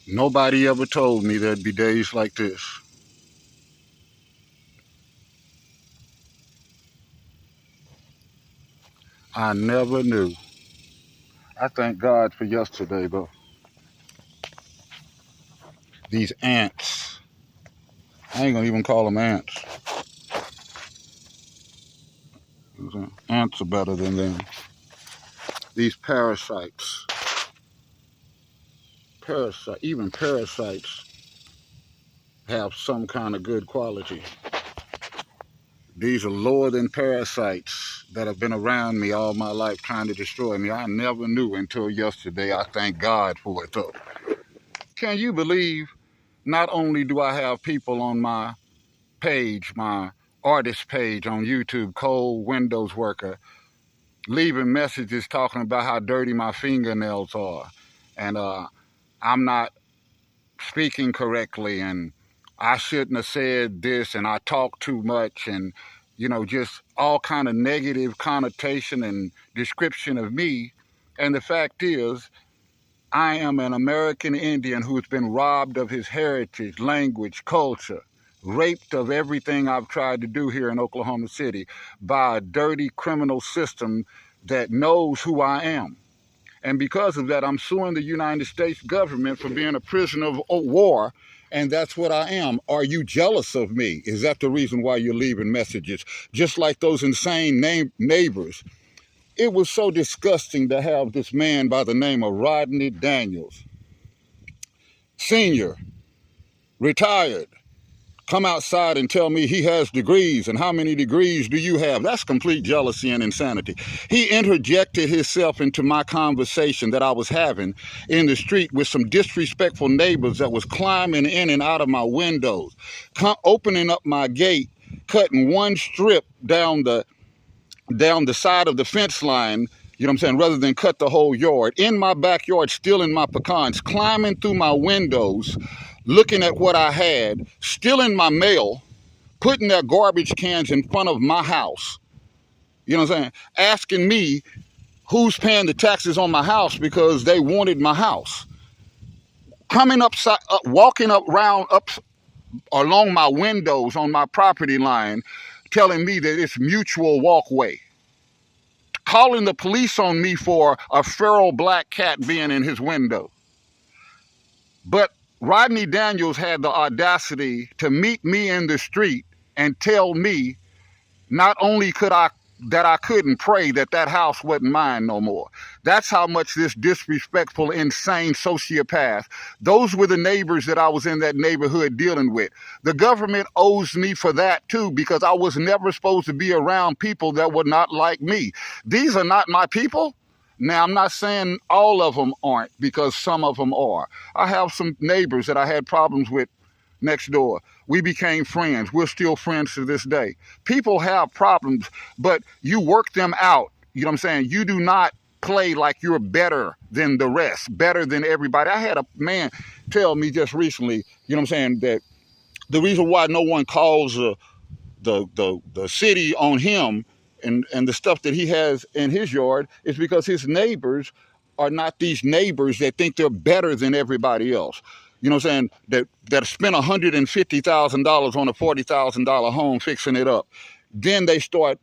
Nobody ever told me there'd be days like this. I never knew. I thank God for yesterday, though. These ants. I ain't gonna even call them ants. Ants are better than them. These parasites. Even parasites have some kind of good quality. These are lower than parasites that have been around me all my life trying to destroy me. I never knew until yesterday. I thank God for it, though. Can you believe not only do I have people on my page, my artist page on YouTube, Cold Windows Worker, leaving messages talking about how dirty my fingernails are, and I'm not speaking correctly, and I shouldn't have said this, and I talk too much, and just all kind of negative connotation and description of me. And the fact is, I am an American Indian who's been robbed of his heritage, language, culture, raped of everything I've tried to do here in Oklahoma City by a dirty criminal system that knows who I am. And because of that, I'm suing the United States government for being a prisoner of war. And that's what I am. Are you jealous of me? Is that the reason why you're leaving messages? Just like those insane neighbors. It was so disgusting to have this man by the name of Rodney Daniels, senior, retired, come outside and tell me he has degrees, and how many degrees do you have? That's complete jealousy and insanity. He interjected himself into my conversation that I was having in the street with some disrespectful neighbors that was climbing in and out of my windows, opening up my gate, cutting one strip down the side of the fence line, you know what I'm saying, rather than cut the whole yard. In my backyard, stealing my pecans, climbing through my windows, looking at what I had, stealing my mail, putting their garbage cans in front of my house. You know what I'm saying? Asking me who's paying the taxes on my house because they wanted my house. Coming walking up along my windows on my property line, telling me that it's mutual walkway, calling the police on me for a feral black cat being in his window. But Rodney Daniels had the audacity to meet me in the street and tell me not only that I couldn't pray, that house wasn't mine no more. That's how much this disrespectful, insane sociopath, those were the neighbors that I was in that neighborhood dealing with. The government owes me for that too, because I was never supposed to be around people that were not like me. These are not my people. Now, I'm not saying all of them aren't, because some of them are. I have some neighbors that I had problems with next door. We became friends. We're still friends to this day. People have problems, but you work them out. You know what I'm saying? You do not play like you're better than the rest, better than everybody. I had a man tell me just recently, you know what I'm saying, that the reason why no one calls the city on him and the stuff that he has in his yard is because his neighbors are not these neighbors that think they're better than everybody else. You know what I'm saying? That spent $150,000 on a $40,000 home fixing it up. Then they start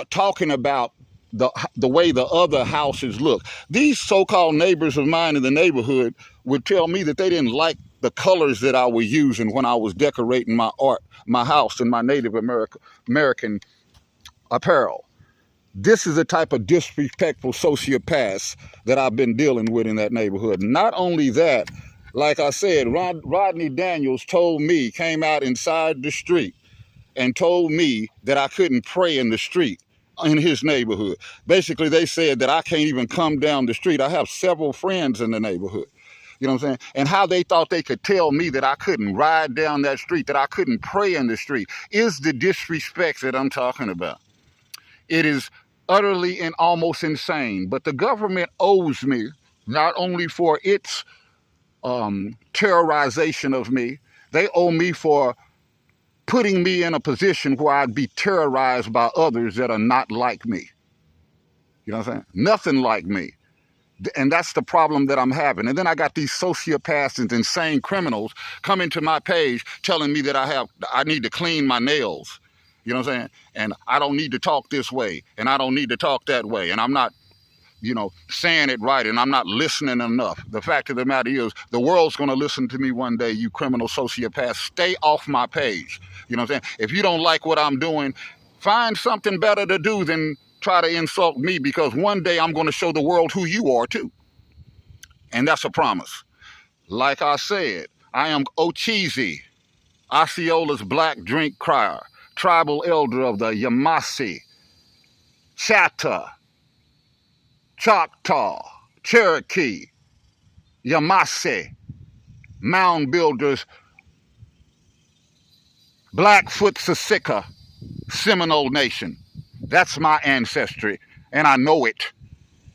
talking about the way the other houses look. These so-called neighbors of mine in the neighborhood would tell me that they didn't like the colors that I was using when I was decorating my house in my Native American apparel. This is the type of disrespectful sociopaths that I've been dealing with in that neighborhood. Not only that, like I said, Rodney Daniels came out inside the street and told me that I couldn't pray in the street in his neighborhood. Basically, they said that I can't even come down the street. I have several friends in the neighborhood. You know what I'm saying? And how they thought they could tell me that I couldn't ride down that street, that I couldn't pray in the street, is the disrespect that I'm talking about. It is utterly and almost insane. But the government owes me not only for its terrorization of me, they owe me for putting me in a position where I'd be terrorized by others that are not like me. You know what I'm saying? Nothing like me. And that's the problem that I'm having. And then I got these sociopaths and insane criminals coming to my page telling me that I need to clean my nails. You know what I'm saying? And I don't need to talk this way. And I don't need to talk that way. And I'm not, saying it right. And I'm not listening enough. The fact of the matter is, the world's going to listen to me one day, you criminal sociopaths. Stay off my page. You know what I'm saying? If you don't like what I'm doing, find something better to do than try to insult me, because one day I'm going to show the world who you are too. And that's a promise. Like I said, I am Ocheezy, Osceola's black drink crier, tribal elder of the Yamasee, Chatta, Choctaw, Cherokee, Yamasee, Mound Builders, Blackfoot, Siksika, Seminole Nation. That's my ancestry, and I know it.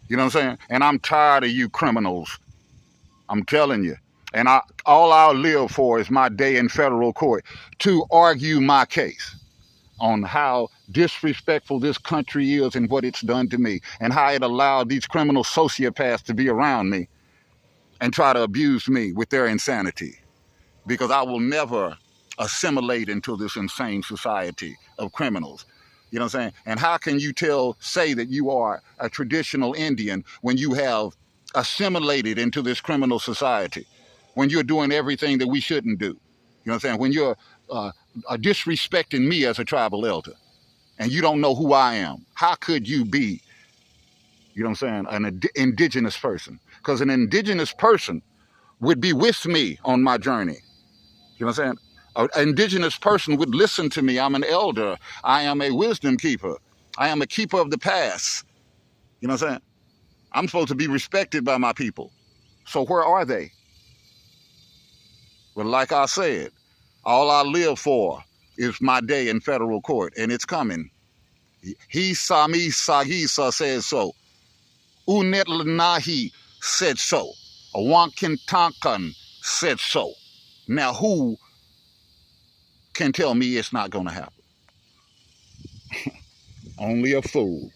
You know what I'm saying? And I'm tired of you criminals. I'm telling you. And all I'll live for is my day in federal court to argue my case on how disrespectful this country is and what it's done to me, and how it allowed these criminal sociopaths to be around me and try to abuse me with their insanity. Because I will never assimilate into this insane society of criminals. You know what I'm saying? And how can you say that you are a traditional Indian when you have assimilated into this criminal society, when you're doing everything that we shouldn't do? You know what I'm saying? When you're disrespecting me as a tribal elder and you don't know who I am, how could you be, you know what I'm saying, an indigenous person? Because an indigenous person would be with me on my journey. You know what I'm saying? An indigenous person would listen to me. I'm an elder. I am a wisdom keeper. I am a keeper of the past. You know what I'm saying? I'm supposed to be respected by my people. So where are they? Well, like I said, all I live for is my day in federal court, and it's coming. He Sami Sagisa says so. Unetlanahi said so. Awankintankan said so. Now who can tell me it's not going to happen? Only a fool.